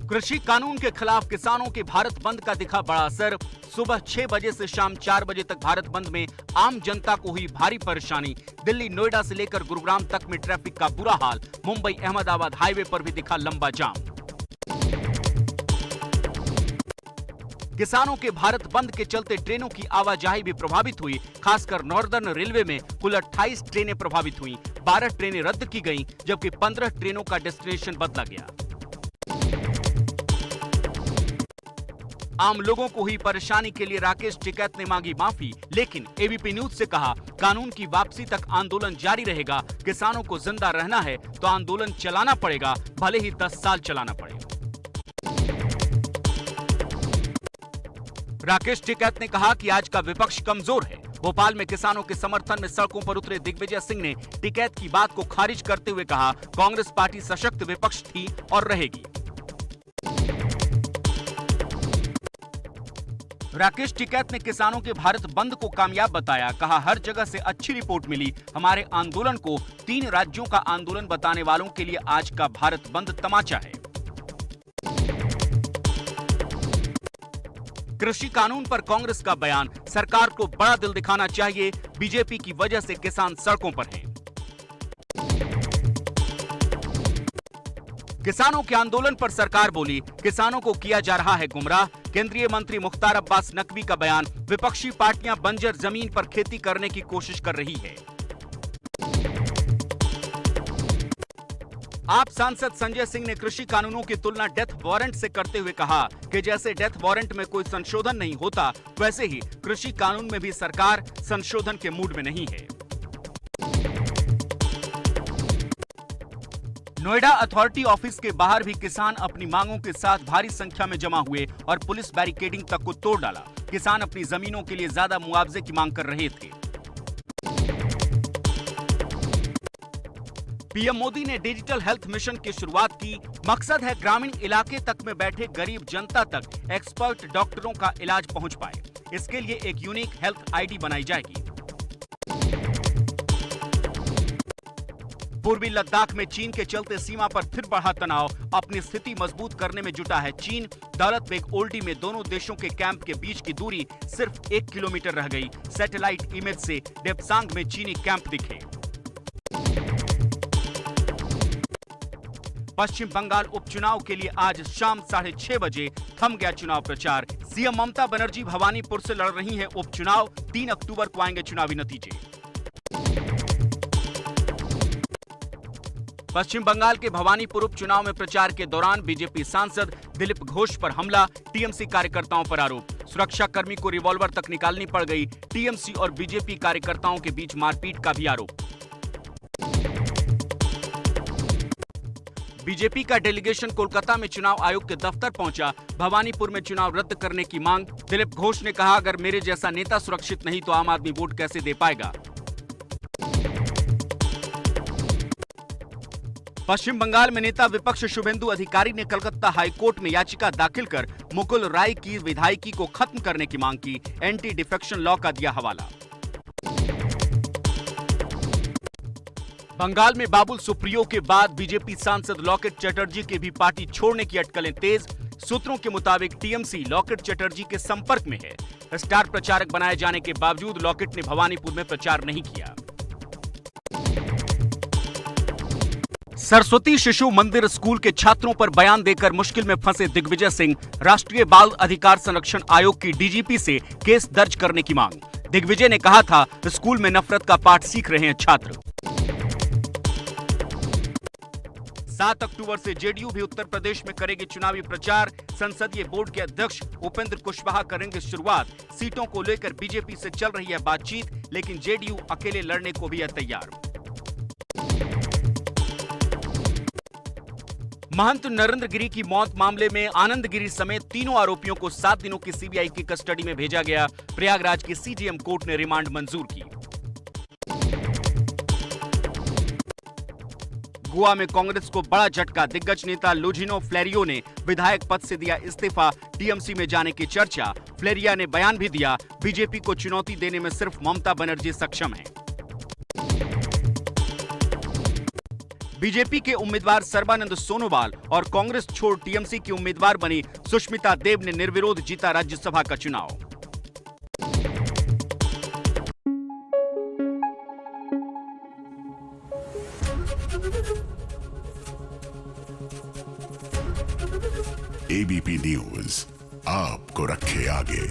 कृषि कानून के खिलाफ किसानों के भारत बंद का दिखा बड़ा असर। सुबह 6 बजे से शाम 4 बजे तक भारत बंद में आम जनता को हुई भारी परेशानी। दिल्ली नोएडा से लेकर गुरुग्राम तक में ट्रैफिक का बुरा हाल। मुंबई अहमदाबाद हाईवे पर भी दिखा लंबा जाम। किसानों के भारत बंद के चलते ट्रेनों की आवाजाही भी प्रभावित हुई। खासकर नॉर्दर्न रेलवे में कुल 28 ट्रेनें प्रभावित हुई। 12 ट्रेनें रद्द की गईं, जबकि 15 ट्रेनों का डेस्टिनेशन बदला गया। आम लोगों को हुई परेशानी के लिए राकेश टिकैत ने मांगी माफी, लेकिन एबीपी न्यूज से कहा कानून की वापसी तक आंदोलन जारी रहेगा। किसानों को जिंदा रहना है तो आंदोलन चलाना पड़ेगा, भले ही 10 साल चलाना पड़े। राकेश टिकैत ने कहा कि आज का विपक्ष कमजोर है। भोपाल में किसानों के समर्थन में सड़कों पर उतरे दिग्विजय सिंह ने टिकैत की बात को खारिज करते हुए कहा, कांग्रेस पार्टी सशक्त विपक्ष थी और रहेगी। राकेश टिकैत ने किसानों के भारत बंद को कामयाब बताया। कहा, हर जगह से अच्छी रिपोर्ट मिली। हमारे आंदोलन को 3 राज्यों का आंदोलन बताने वालों के लिए आज का भारत बंद तमाचा है। कृषि कानून पर कांग्रेस का बयान, सरकार को बड़ा दिल दिखाना चाहिए। बीजेपी की वजह से किसान सड़कों पर हैं। किसानों के आंदोलन पर सरकार बोली, किसानों को किया जा रहा है गुमराह। केंद्रीय मंत्री मुख्तार अब्बास नकवी का बयान, विपक्षी पार्टियां बंजर जमीन पर खेती करने की कोशिश कर रही है। आप सांसद संजय सिंह ने कृषि कानूनों की तुलना डेथ वारंट से करते हुए कहा कि जैसे डेथ वारंट में कोई संशोधन नहीं होता, वैसे ही कृषि कानून में भी सरकार संशोधन के मूड में नहीं है। नोएडा अथॉरिटी ऑफिस के बाहर भी किसान अपनी मांगों के साथ भारी संख्या में जमा हुए और पुलिस बैरिकेडिंग तक को तोड़ डाला। किसान अपनी जमीनों के लिए ज्यादा मुआवजे की मांग कर रहे थे। पीएम मोदी ने डिजिटल हेल्थ मिशन की शुरुआत की। मकसद है ग्रामीण इलाके तक में बैठे गरीब जनता तक एक्सपर्ट डॉक्टरों का इलाज पहुंच पाए। इसके लिए एक यूनिक हेल्थ आईडी बनाई जाएगी। पूर्वी लद्दाख में चीन के चलते सीमा पर फिर बढ़ा तनाव। अपनी स्थिति मजबूत करने में जुटा है चीन। दौलत बेग ओल्डी में दोनों देशों के कैंप के बीच की दूरी सिर्फ 1 किलोमीटर रह गई। सैटेलाइट इमेज से डेप्सांग में चीनी कैंप दिखे। पश्चिम बंगाल उपचुनाव के लिए आज शाम 6:30 बजे थम गया चुनाव प्रचार। सीएम ममता बनर्जी भवानीपुर से लड़ रही हैं उपचुनाव। 3 अक्टूबर को आएंगे चुनावी नतीजे। पश्चिम बंगाल के भवानीपुर उपचुनाव में प्रचार के दौरान बीजेपी सांसद दिलीप घोष पर हमला। टीएमसी कार्यकर्ताओं पर आरोप, सुरक्षा कर्मी को रिवॉल्वर तक निकालनी पड़ गई। टीएमसी और बीजेपी कार्यकर्ताओं के बीच मारपीट का भी आरोप। बीजेपी का डेलीगेशन कोलकाता में चुनाव आयोग के दफ्तर पहुंचा। भवानीपुर में चुनाव रद्द करने की मांग। दिलीप घोष ने कहा, अगर मेरे जैसा नेता सुरक्षित नहीं तो आम आदमी वोट कैसे दे पाएगा। पश्चिम बंगाल में नेता विपक्ष शुभेंदु अधिकारी ने कलकत्ता हाईकोर्ट में याचिका दाखिल कर मुकुल राय की विधायकी को खत्म करने की मांग की। एंटी डिफेक्शन लॉ का दिया हवाला। बंगाल में बाबुल सुप्रियो के बाद बीजेपी सांसद लॉकेट चटर्जी के भी पार्टी छोड़ने की अटकलें तेज। सूत्रों के मुताबिक टीएमसी लॉकेट चटर्जी के संपर्क में है। स्टार प्रचारक बनाए जाने के बावजूद लॉकेट ने भवानीपुर में प्रचार नहीं किया। सरस्वती शिशु मंदिर स्कूल के छात्रों पर बयान देकर मुश्किल में फंसे दिग्विजय सिंह। राष्ट्रीय बाल अधिकार संरक्षण आयोग की डीजीपी से केस दर्ज करने की मांग। दिग्विजय ने कहा था, स्कूल में नफरत का पाठ सीख रहे हैं छात्र। 7 अक्टूबर से जेडीयू भी उत्तर प्रदेश में करेगी चुनावी प्रचार। संसदीय बोर्ड के अध्यक्ष उपेंद्र कुशवाहा करेंगे शुरुआत। सीटों को लेकर बीजेपी से चल रही है बातचीत, लेकिन जेडीयू अकेले लड़ने को भी है तैयार। महंत नरेंद्र गिरी की मौत मामले में आनंद गिरी समेत तीनों आरोपियों को 7 दिनों की सीबीआई की कस्टडी में भेजा गया। प्रयागराज की सीजेएम कोर्ट ने रिमांड मंजूर की। गोवा में कांग्रेस को बड़ा झटका। दिग्गज नेता लुझिनो फ्लेरियो ने विधायक पद से दिया इस्तीफा। टीएमसी में जाने की चर्चा। फ्लेरिया ने बयान भी दिया, बीजेपी को चुनौती देने में सिर्फ ममता बनर्जी सक्षम है। बीजेपी के उम्मीदवार सर्बानंद सोनोवाल और कांग्रेस छोड़ टीएमसी की उम्मीदवार बनी सुष्मिता देव ने निर्विरोध जीता राज्यसभा का चुनाव। एबीपी न्यूज आपको रखे आगे।